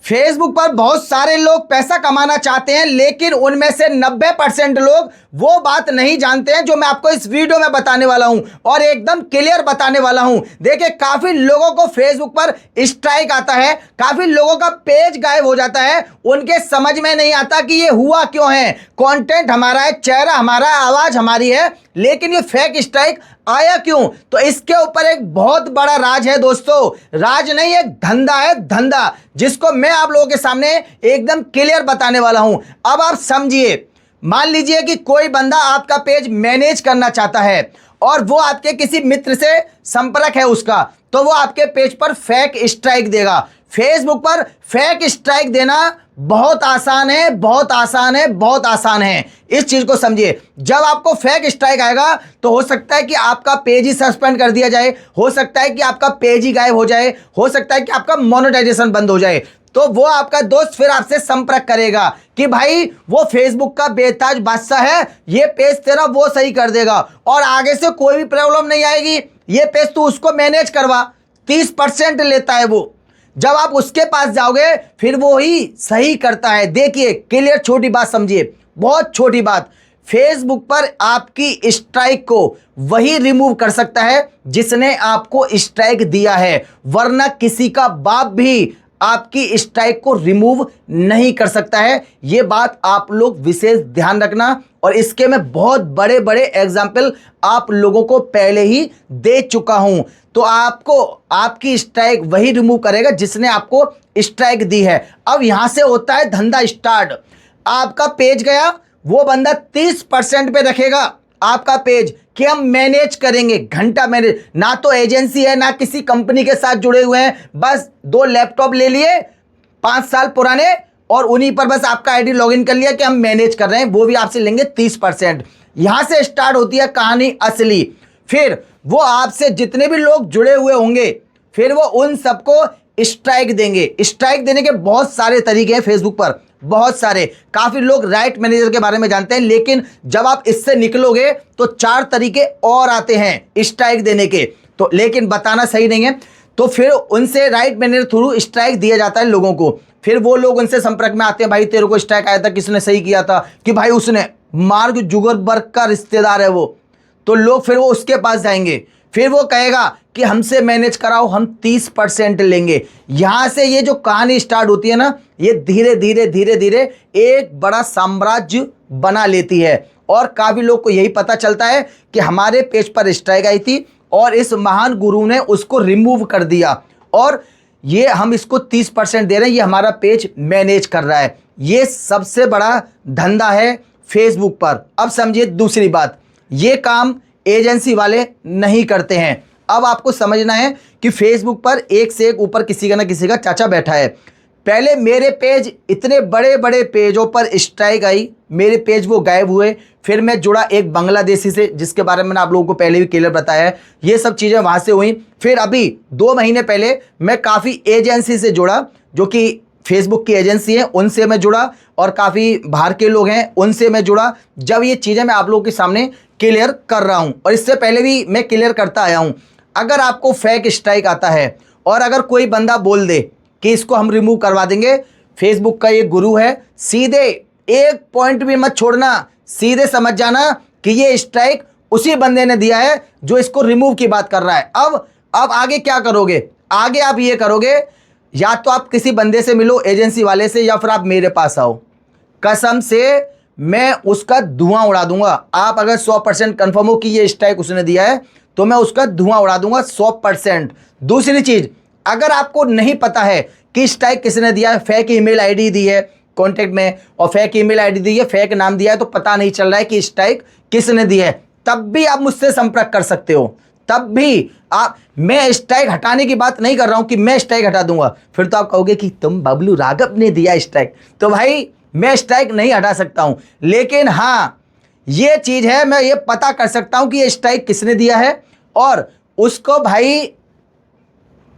Facebook पर बहुत सारे लोग पैसा कमाना चाहते हैं, लेकिन उनमें से 90% लोग वो बात नहीं जानते हैं जो मैं आपको इस वीडियो में बताने वाला हूं और एकदम क्लियर बताने वाला हूं। देखिए, काफी लोगों को फेसबुक पर स्ट्राइक आता है, काफी लोगों का पेज गायब हो जाता है, उनके समझ में नहीं आता कि ये हुआ क्यों है। कंटेंट हमारा है, चेहरा हमारा है, आवाज हमारी है, लेकिन ये फेक स्ट्राइक आया क्यों? तो इसके ऊपर एक बहुत बड़ा राज है दोस्तों। राज नहीं, एक धंधा है, धंधा, जिसको मैं आप लोगों के सामने एकदम क्लियर बताने वाला हूं। अब आप समझिए। मान लीजिए कि कोई बंदा आपका पेज मैनेज करना चाहता है और वो आपके किसी मित्र से संपर्क है उसका, तो वो आपके पेज पर फेक स्ट्राइक देगा। फेसबुक पर फेक स्ट्राइक देना बहुत आसान है, बहुत आसान है, बहुत आसान है। इस चीज को समझिए। जब आपको फेक स्ट्राइक आएगा तो हो सकता है कि आपका पेज ही सस्पेंड कर दिया जाए, हो सकता है कि आपका पेज ही गायब हो जाए, हो सकता है कि आपका मोनेटाइजेशन बंद हो जाए। तो वो आपका दोस्त फिर आपसे संपर्क करेगा कि भाई वो फेसबुक का बेताज बादशाह है, ये पेज तेरा वो सही कर देगा और आगे से कोई भी प्रॉब्लम नहीं आएगी, ये पेज तू उसको मैनेज करवा। 30% लेता है वो। जब आप उसके पास जाओगे फिर वो ही सही करता है। देखिए क्लियर, छोटी बात समझिए, बहुत छोटी बात। फेसबुक पर आपकी स्ट्राइक को वही रिमूव कर सकता है जिसने आपको स्ट्राइक दिया है, वरना किसी का बाप भी आपकी स्ट्राइक को रिमूव नहीं कर सकता है। यह बात आप लोग विशेष ध्यान रखना, और इसके मैं बहुत बड़े बड़े एग्जाम्पल आप लोगों को पहले ही दे चुका हूं। तो आपको आपकी स्ट्राइक वही रिमूव करेगा जिसने आपको स्ट्राइक दी है। अब यहां से होता है धंधा स्टार्ट। आपका पेज गया, वो बंदा 30% पे रखेगा आपका पेज कि हम मैनेज करेंगे, घंटा मैनेज। ना तो एजेंसी है, ना किसी कंपनी के साथ जुड़े हुए हैं, बस 2 लैपटॉप ले लिए 5 साल पुराने और उन्हीं पर बस आपका आईडी लॉगिन कर लिया कि हम मैनेज कर रहे हैं। वो भी आपसे लेंगे 30%। यहां से स्टार्ट होती है कहानी असली। फिर वो आपसे जितने भी लोग जुड़े हुए होंगे, फिर वो उन सबको स्ट्राइक देंगे। स्ट्राइक देने के बहुत सारे तरीके हैं फेसबुक पर, बहुत सारे। काफी लोग राइट मैनेजर के बारे में जानते हैं, लेकिन जब आप इससे निकलोगे तो 4 तरीके और आते हैं स्ट्राइक देने के, तो लेकिन बताना सही नहीं है। तो फिर उनसे राइट मैनेजर थ्रू स्ट्राइक दिया जाता है लोगों को। फिर वो लोग उनसे संपर्क में आते हैं, भाई तेरे को स्ट्राइक आया था, किसने सही किया था? कि भाई उसने, मार्क जुगरबर्ग का रिश्तेदार है वो। तो लोग फिर वो उसके पास जाएंगे, फिर वो कहेगा कि हमसे मैनेज कराओ, हम 30% लेंगे। यहां से ये जो कहानी स्टार्ट होती है ना, ये धीरे धीरे धीरे धीरे एक बड़ा साम्राज्य बना लेती है। और काफी लोग को यही पता चलता है कि हमारे पेज पर स्ट्राइक आई थी और इस महान गुरु ने उसको रिमूव कर दिया और ये हम इसको 30% दे रहे हैं, ये हमारा पेज मैनेज कर रहा है। ये सबसे बड़ा धंधा है फेसबुक पर। अब समझिए दूसरी बात, ये काम एजेंसी वाले नहीं करते हैं। अब आपको समझना है कि फेसबुक पर एक से एक ऊपर किसी का ना किसी का चाचा बैठा है। पहले मेरे पेज, इतने बड़े बड़े पेजों पर स्ट्राइक आई, मेरे पेज वो गायब हुए। फिर मैं जुड़ा एक बांग्लादेशी से, जिसके बारे में मैंने आप लोगों को पहले भी क्लियर बताया है। ये सब चीज़ें वहाँ से हुई। फिर अभी 2 महीने पहले मैं काफ़ी एजेंसी से जुड़ा, जो कि फेसबुक की एजेंसी है, उनसे मैं जुड़ा, और काफ़ी बाहर के लोग हैं उनसे मैं जुड़ा। जब ये चीज़ें मैं आप लोगों के सामने क्लियर कर रहा हूँ, और इससे पहले भी मैं क्लियर करता आया हूँ। अगर आपको फेक स्ट्राइक आता है और अगर कोई बंदा बोल दे कि इसको हम रिमूव करवा देंगे, फेसबुक का ये गुरु है, सीधे एक पॉइंट भी मत छोड़ना, सीधे समझ जाना कि ये स्ट्राइक उसी बंदे ने दिया है जो इसको रिमूव की बात कर रहा है। अब आगे क्या करोगे? आगे आप ये करोगे, या तो आप किसी बंदे से मिलो एजेंसी वाले से, या फिर आप मेरे पास आओ। कसम से मैं उसका धुआं उड़ा दूंगा। आप अगर 100% कंफर्म हो कि ये स्ट्राइक उसने दिया है तो मैं उसका धुआं उड़ा दूंगा 100%। दूसरी चीज, अगर आपको नहीं पता है कि स्ट्राइक किसने दिया है, फेक ईमेल आईडी दी है कॉन्टेक्ट में और फेक ईमेल आईडी दी है, फेक नाम दिया है, तो पता नहीं चल रहा है कि स्ट्राइक किसने दी है, तब भी आप मुझसे संपर्क कर सकते हो। तब भी आप, मैं स्ट्राइक हटाने की बात नहीं कर रहा हूं कि मैं स्ट्राइक हटा दूंगा। फिर तो आप कहोगे कि तुम बबलू राघव ने दिया स्ट्राइक। तो भाई मैं स्ट्राइक नहीं हटा सकता हूं, लेकिन हाँ ये चीज है, मैं ये पता कर सकता हूं कि ये स्ट्राइक किसने दिया है और उसको भाई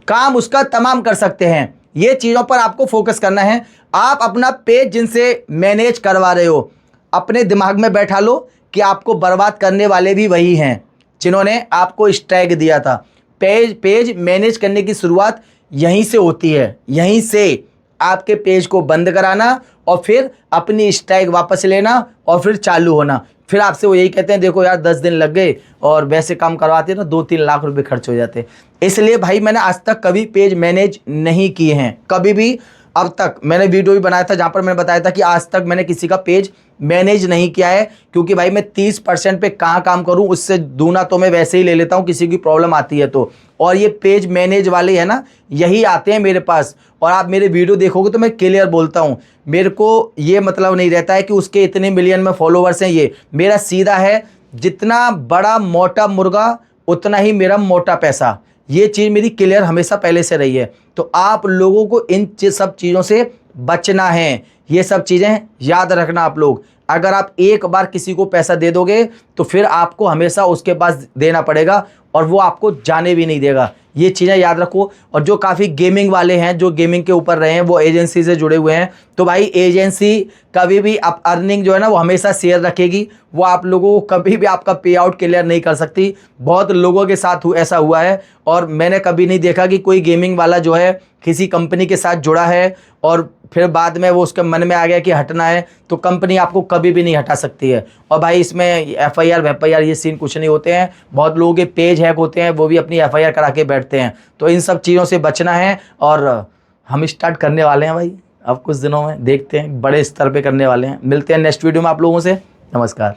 काम उसका तमाम कर सकते हैं। ये चीज़ों पर आपको फोकस करना है। आप अपना पेज जिनसे मैनेज करवा रहे हो, अपने दिमाग में बैठा लो कि आपको बर्बाद करने वाले भी वही हैं जिन्होंने आपको स्ट्राइक दिया था। पेज मैनेज करने की शुरुआत यहीं से होती है, यहीं से। आपके पेज को बंद कराना और फिर अपनी स्ट्राइक वापस लेना और फिर चालू होना। फिर आपसे वो यही कहते हैं देखो यार 10 दिन लग गए और वैसे काम करवाते ना 2-3 लाख रुपए खर्च हो जाते। इसलिए भाई मैंने आज तक कभी पेज मैनेज नहीं किए हैं, कभी भी। अब तक मैंने वीडियो भी बनाया था जहां पर मैंने बताया था कि आज तक मैंने किसी का पेज मैनेज नहीं किया है, क्योंकि भाई मैं 30% पे कहाँ काम करूं, उससे दूना तो मैं वैसे ही ले लेता हूं किसी की प्रॉब्लम आती है तो। और ये पेज मैनेज वाले है ना, यही आते हैं मेरे पास। और आप मेरे वीडियो देखोगे तो मैं क्लियर बोलता हूं, मेरे को ये मतलब नहीं रहता है कि उसके इतने मिलियन में फॉलोवर्स हैं। ये मेरा सीधा है, जितना बड़ा मोटा मुर्गा उतना ही मेरा मोटा पैसा। ये चीज़ मेरी क्लियर हमेशा पहले से रही है। तो आप लोगों को इन सब चीज़ों से बचना है, ये सब चीज़ें याद रखना आप लोग। अगर आप एक बार किसी को पैसा दे दोगे तो फिर आपको हमेशा उसके पास देना पड़ेगा और वो आपको जाने भी नहीं देगा। ये चीज़ें याद रखो। और जो काफ़ी गेमिंग वाले हैं, जो गेमिंग के ऊपर रहे हैं, वो एजेंसी से जुड़े हुए हैं, तो भाई एजेंसी कभी भी आप अर्निंग जो है ना वो हमेशा शेयर रखेगी। वो आप लोगों को कभी भी आपका पे आउट क्लियर नहीं कर सकती। बहुत लोगों के साथ ऐसा हुआ है और मैंने कभी नहीं देखा कि कोई गेमिंग वाला जो है किसी कंपनी के साथ जुड़ा है और फिर बाद में वो उसके मन में आ गया कि हटना है, तो कंपनी आपको कभी भी नहीं हटा सकती है। और भाई इसमें FIR ये सीन कुछ नहीं होते हैं। बहुत लोगों के पेज हैक होते हैं, वो भी अपनी FIR करा के बैठते हैं। तो इन सब चीज़ों से बचना है और हम स्टार्ट करने वाले हैं भाई अब कुछ दिनों में, देखते हैं, बड़े स्तर पे करने वाले हैं। मिलते हैं नेक्स्ट वीडियो में आप लोगों से। नमस्कार।